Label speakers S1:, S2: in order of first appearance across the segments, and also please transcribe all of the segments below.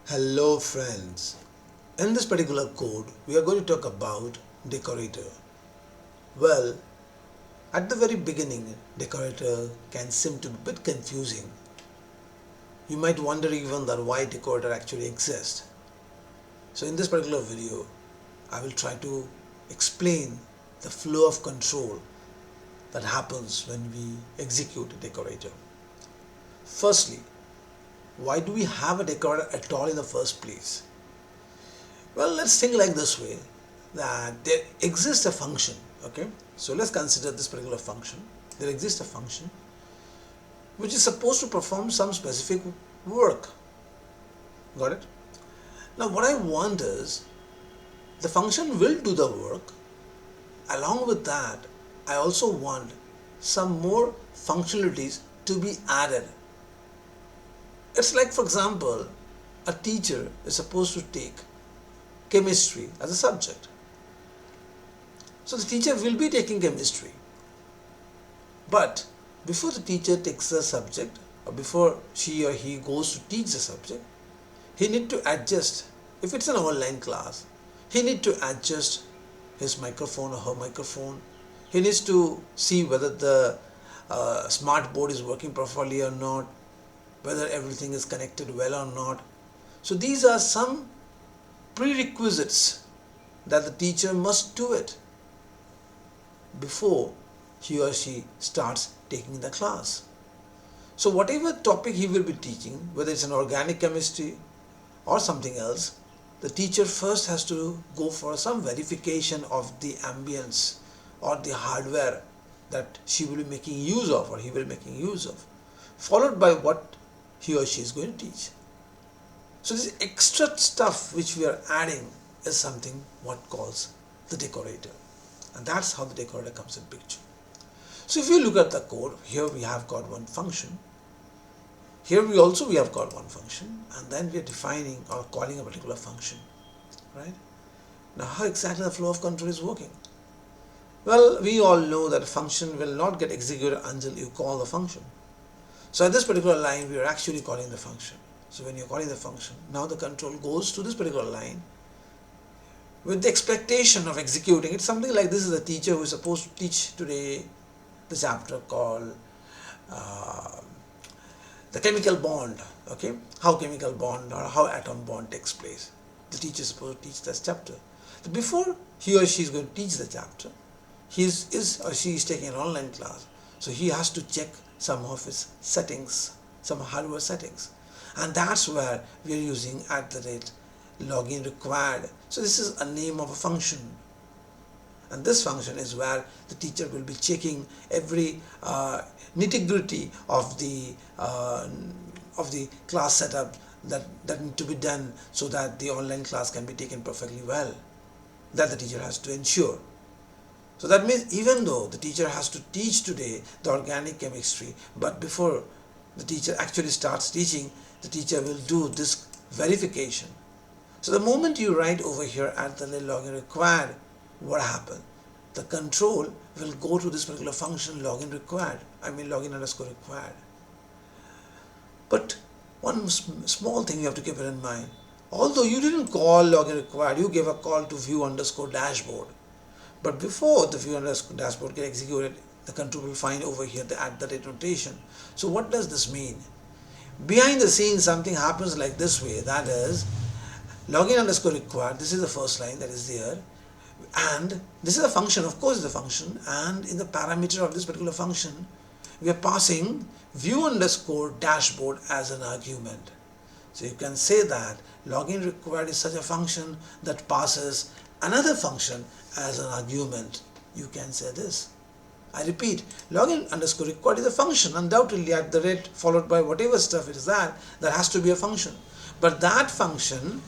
S1: Hello friends, in this particular code we are going to talk about Decorator. Well, at the very beginning Decorator can seem to be a bit confusing. You might wonder even that why Decorator actually exists. So in this particular video I will try to explain the flow of control that happens when we execute a Decorator. Firstly, why do we have a Decorator at all in the first place? Well, let's think like this way, that there exists a function. Okay, so let's consider this particular function. There exists a function which is supposed to perform some specific work. Got it? Now what I want is the function will do the work. Along with that, I also want some more functionalities to be added. It's like, for example, a teacher is supposed to take chemistry as a subject. So the teacher will be taking chemistry. But before the teacher takes the subject, or before she or he goes to teach the subject, he need to adjust. If it's an online class, he need to adjust his microphone or her microphone. He needs to see whether the smart board is working properly or not, whether everything is connected well or not. So these are some prerequisites that the teacher must do it before he or she starts taking the class. So whatever topic he will be teaching, whether it's an organic chemistry or something else, the teacher first has to go for some verification of the ambience or the hardware that she will be making use of or he will be making use of, followed by what he or she is going to teach. So this extra stuff which we are adding is something what calls the decorator, and that's how the decorator comes in picture. So if you look at the code, here we have got one function, here we have got one function, and then we are defining or calling a particular function, right? Now how exactly the flow of control is working? Well, we all know that a function will not get executed until you call the function. So at this particular line we are actually calling the function. So when you're calling the function, now the control goes to this particular line with the expectation of executing. It's something like this is a teacher who is supposed to teach today the chapter called the chemical bond. Okay, how chemical bond or how atom bond takes place. The teacher is supposed to teach this chapter. So before he or she is going to teach the chapter, he is or she is taking an online class. So he has to check some of his settings, some hardware settings. And that's where we are using @login required. So this is a name of a function, and this function is where the teacher will be checking every nitty-gritty of the class setup that need to be done so that the online class can be taken perfectly well, that the teacher has to ensure. So that means even though the teacher has to teach today the organic chemistry, but before the teacher actually starts teaching, the teacher will do this verification. So the moment you write over here @login required, what happened? The control will go to this particular function login required, login_required. But one small thing you have to keep it in mind. Although you didn't call login required, you gave a call to view_dashboard. But before the view_dashboard get executed, the control will find over here the @ notation. So what does this mean? Behind the scenes something happens like this way, that is login_required. This is the first line that is there, and this is a function, of course it's a function, and in the parameter of this particular function we are passing view_dashboard as an argument. So you can say that login required is such a function that passes another function as an argument. You can say this. I repeat, login_required is a function, undoubtedly @ followed by whatever stuff it is that has to be a function. But that function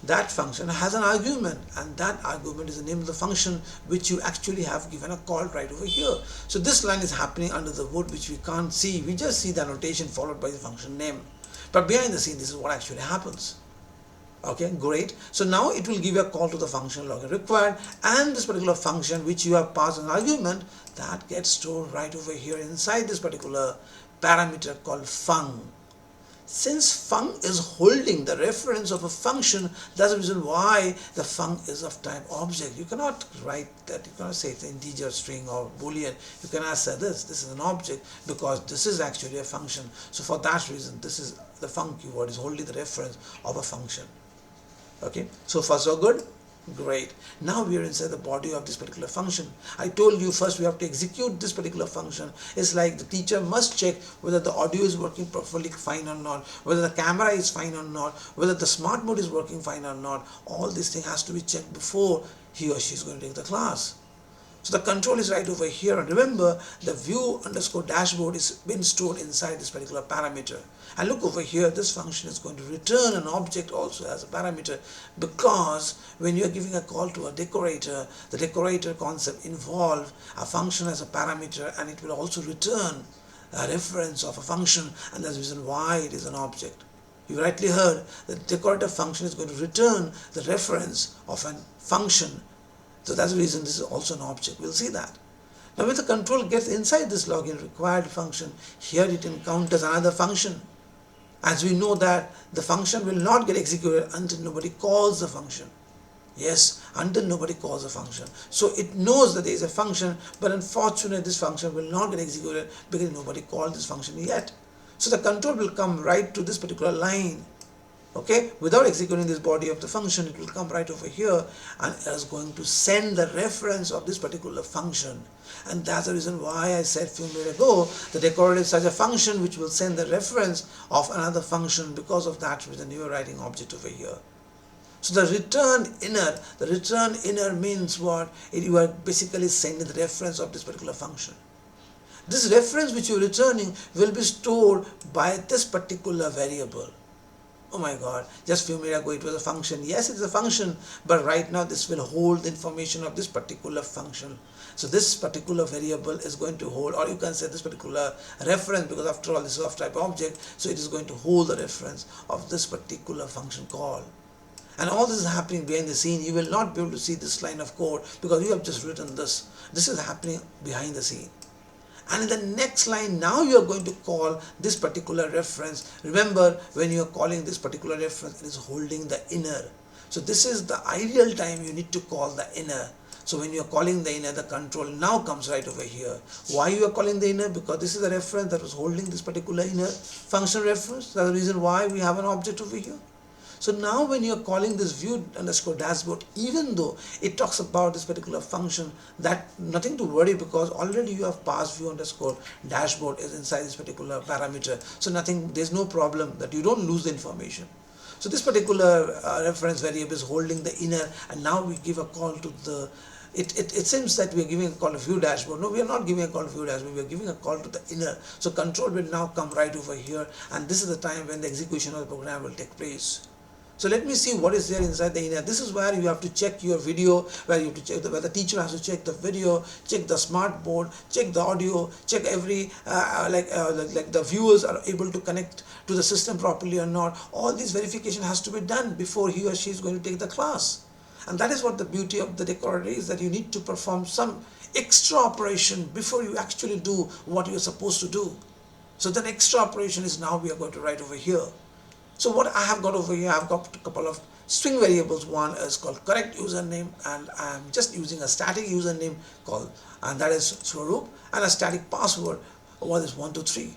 S1: has an argument, and that argument is the name of the function which you actually have given a call right over here. So this line is happening under the hood, which we can't see. We just see the annotation followed by the function name. But behind the scene, this is what actually happens. Okay, great. So now it will give you a call to the function login required, and this particular function which you have passed an argument, that gets stored right over here inside this particular parameter called fung. Since func is holding the reference of a function, that's the reason why the func is of type object. You cannot write that, you cannot say it's an integer, string or boolean. You cannot say this is an object, because this is actually a function. So for that reason, this is the func keyword is holding the reference of a function. Okay, so far so good. Great. Now we are inside the body of this particular function. I told you first we have to execute this particular function. It's like the teacher must check whether the audio is working perfectly fine or not, whether the camera is fine or not, whether the smart mode is working fine or not. All this thing has to be checked before he or she is going to take the class. So the control is right over here, and remember the view underscore dashboard is been stored inside this particular parameter. And look over here, this function is going to return an object also as a parameter, because when you are giving a call to a decorator, the decorator concept involves a function as a parameter, and it will also return a reference of a function, and that's the reason why it is an object. You rightly heard, the decorator function is going to return the reference of a function. So that's the reason this is also an object. We'll see that. Now when the control gets inside this login required function, here it encounters another function. As we know that the function will not get executed until nobody calls the function. Yes, until nobody calls the function. So it knows that there is a function, but unfortunately this function will not get executed because nobody called this function yet. So the control will come right to this particular line. Okay, without executing this body of the function, it will come right over here and is going to send the reference of this particular function. And that's the reason why I said a few minutes ago, the decorator is such a function which will send the reference of another function. Because of that reason, you are writing object over here. So the return inner means what? You are basically sending the reference of this particular function. This reference which you are returning will be stored by this particular variable. Oh my God, just a few minutes ago it was a function. Yes, it is a function, but right now this will hold the information of this particular function. So this particular variable is going to hold, or you can say this particular reference, because after all this is of type object, so it is going to hold the reference of this particular function call. And all this is happening behind the scene. You will not be able to see this line of code because you have just written this. This is happening behind the scene. And in the next line, now you are going to call this particular reference. Remember, when you are calling this particular reference, it is holding the inner. So this is the ideal time you need to call the inner. So when you are calling the inner, the control now comes right over here. Why you are calling the inner? Because this is a reference that was holding this particular inner function reference. That's the reason why we have an object over here. So now when you are calling this view underscore dashboard, even though it talks about this particular function, that nothing to worry, because already you have passed view underscore dashboard is inside this particular parameter. So there's no problem that you don't lose the information. So this particular reference variable is holding the inner, and now we give a call to the, it seems that we are giving a call to view dashboard. No, we are not giving a call to view dashboard, we are giving a call to the inner. So control will now come right over here, and this is the time when the execution of the program will take place. So let me see what is there inside the inner. This is where you have to check your video, where you have to check where the teacher has to check the video, check the smart board, check the audio, check every like the viewers are able to connect to the system properly or not. All this verification has to be done before he or she is going to take the class. And that is what the beauty of the decorator is, that you need to perform some extra operation before you actually do what you are supposed to do. So that extra operation is now we are going to write over here. So what I have got over here, I have got a couple of string variables. One is called correct username, and I am just using a static username called, and that is Swaroop, and a static password. What is 123.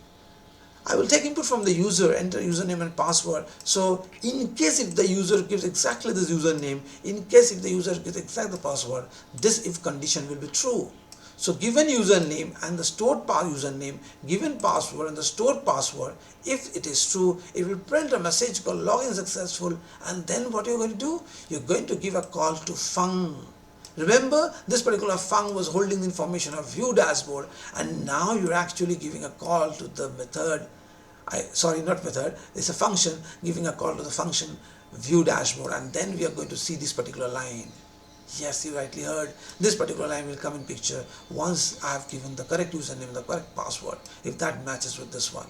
S1: I will take input from the user, enter username and password. So in case if the user gives exactly this username, in case if the user gives exactly the password, this if condition will be true. So given username and the stored username, given password and the stored password, if it is true, it will print a message called login successful. And then what you're going to do? You're going to give a call to func. Remember, this particular func was holding the information of view dashboard, and now you're actually giving a call to the method. It's a function giving a call to the function view dashboard, and then we are going to see this particular line. Yes, you rightly heard. This particular line will come in picture once I have given the correct username and the correct password, if that matches with this one.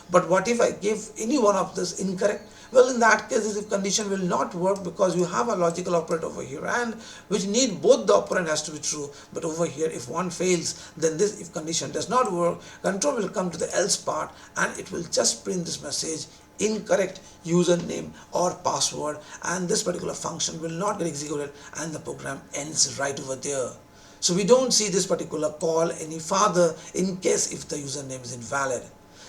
S1: But what if I give any one of this incorrect? Well, in that case, this if condition will not work, because you have a logical operator over here, and which need both the operand has to be true. But over here, if one fails, then this if condition does not work, control will come to the else part, and it will just print this message incorrect username or password, and this particular function will not get executed and the program ends right over there. So we don't see this particular call any further in case if the username is invalid.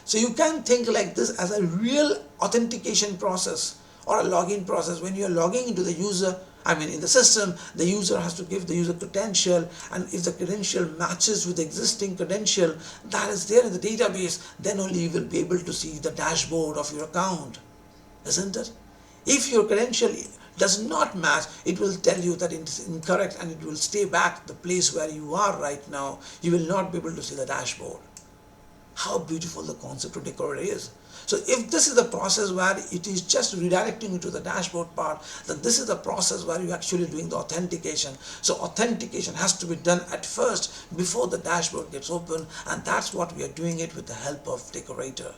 S1: So you can think like this as a real authentication process or a login process. When you are logging into the user, in the system, the user has to give the user credential, and if the credential matches with the existing credential that is there in the database, then only you will be able to see the dashboard of your account, isn't it? If your credential does not match, it will tell you that it is incorrect and it will stay back the place where you are right now. You will not be able to see the dashboard. How beautiful the concept of Decorator is. So if this is the process where it is just redirecting you to the dashboard part, then this is the process where you're actually doing the authentication. So authentication has to be done at first before the dashboard gets open, and that's what we are doing it with the help of Decorator.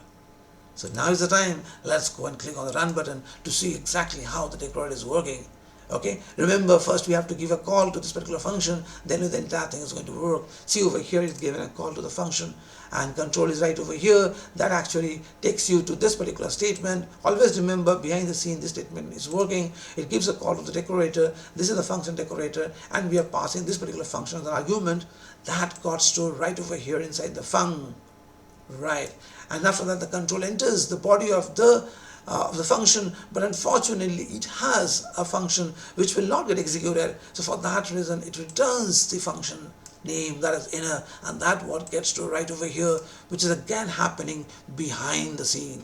S1: So now is the time. Let's go and click on the run button to see exactly how the Decorator is working. Okay, remember, first we have to give a call to this particular function, then the entire thing is going to work. See over here, it's given a call to the function, and control is right over here. That actually takes you to this particular statement. Always remember, behind the scene, this statement is working. It gives a call to the decorator. This is the function decorator, and we are passing this particular function as an argument that got stored right over here inside the func. Right, and after that the control enters the body of the function, but unfortunately it has a function which will not get executed. So for that reason it returns the function name, that is inner, and that what gets stored right over here, which is again happening behind the scene.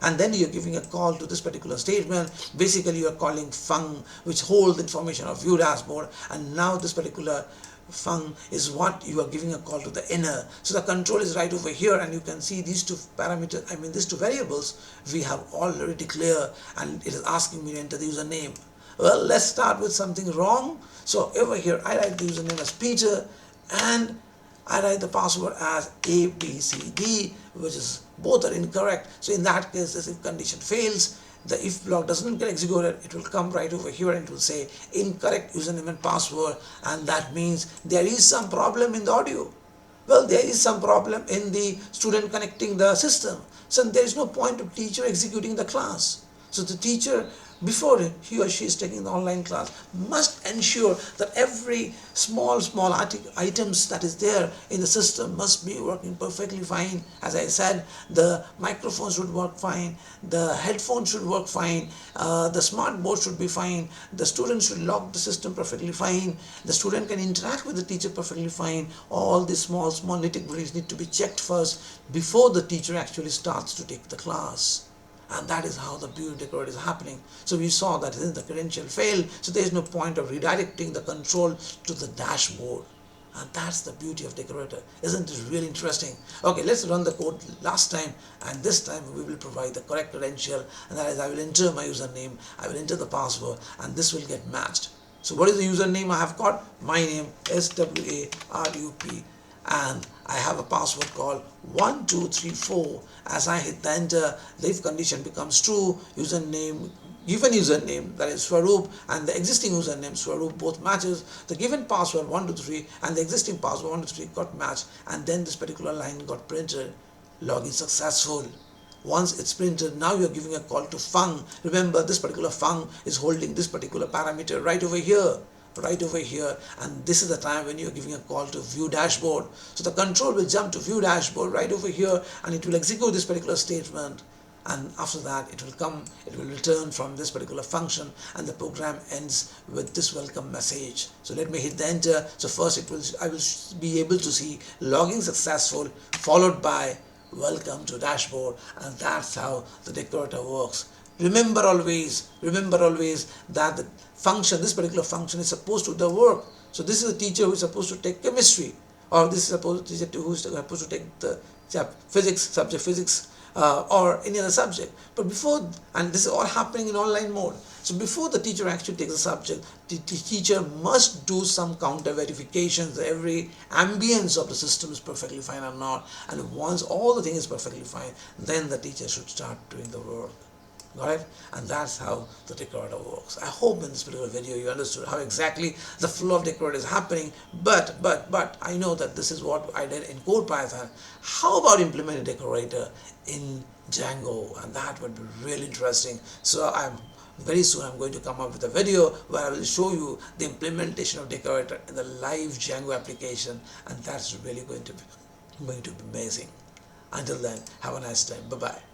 S1: And then you're giving a call to this particular statement. Basically you are calling func, which holds information of view dashboard, and now this particular func is what you are giving a call to the inner. So the control is right over here, and you can see these two parameters, these two variables we have already declared, and it is asking me to enter the username. Well, let's start with something wrong. So over here I write the username as Peter, and I write the password as ABCD, which is both are incorrect. So in that case, this if condition fails, the if block doesn't get executed, it will come right over here and it will say incorrect username and password, and that means there is some problem in the audio. Well, there is some problem in the student connecting the system, so there is no point of teacher executing the class. So the teacher, before he or she is taking the online class, must ensure that every small items that is there in the system must be working perfectly fine. As I said, the microphone should work fine, the headphones should work fine, the smart board should be fine, the student should log the system perfectly fine, the student can interact with the teacher perfectly fine. All these small nitty-gritties need to be checked first before the teacher actually starts to take the class. And that is how the beauty decorator is happening. So we saw that since the credential failed, so there is no point of redirecting the control to the dashboard. And that's the beauty of Decorator. Isn't it really interesting? Okay, let's run the code last time, and this time we will provide the correct credential, and that is I will enter my username, I will enter the password, and this will get matched. So what is the username I have got? My name, SWARUP, and I have a password called 1234. As I hit the enter, the if condition becomes true, username, given username, that is Swaroop, and the existing username Swaroop both matches. The given password 123 and the existing password 123 got matched, and then this particular line got printed. Login successful. Once it's printed, now you're giving a call to func. Remember, this particular func is holding this particular parameter right over here, and this is the time when you're giving a call to view dashboard. So the control will jump to view dashboard right over here, and it will execute this particular statement, and after that it will return from this particular function, and the program ends with this welcome message. So let me hit the enter. So first I will be able to see login successful followed by welcome to dashboard, and that's how the decorator works. Remember always that the function, this particular function is supposed to do the work. So this is a teacher who is supposed to take chemistry, or this is a teacher who is supposed to take the subject physics, or any other subject. But before, and this is all happening in online mode, so before the teacher actually takes the subject, the teacher must do some counter verifications. Every ambience of the system is perfectly fine or not, and once all the thing is perfectly fine, then the teacher should start doing the work. Got it? And that's how the decorator works. I hope in this particular video you understood how exactly the flow of decorator is happening, but I know that this is what I did in Code Python. How about implementing decorator in Django, and that would be really interesting. So very soon I'm going to come up with a video where I will show you the implementation of Decorator in the live Django application, and that's really going to be amazing. Until then, have a nice time. Bye bye.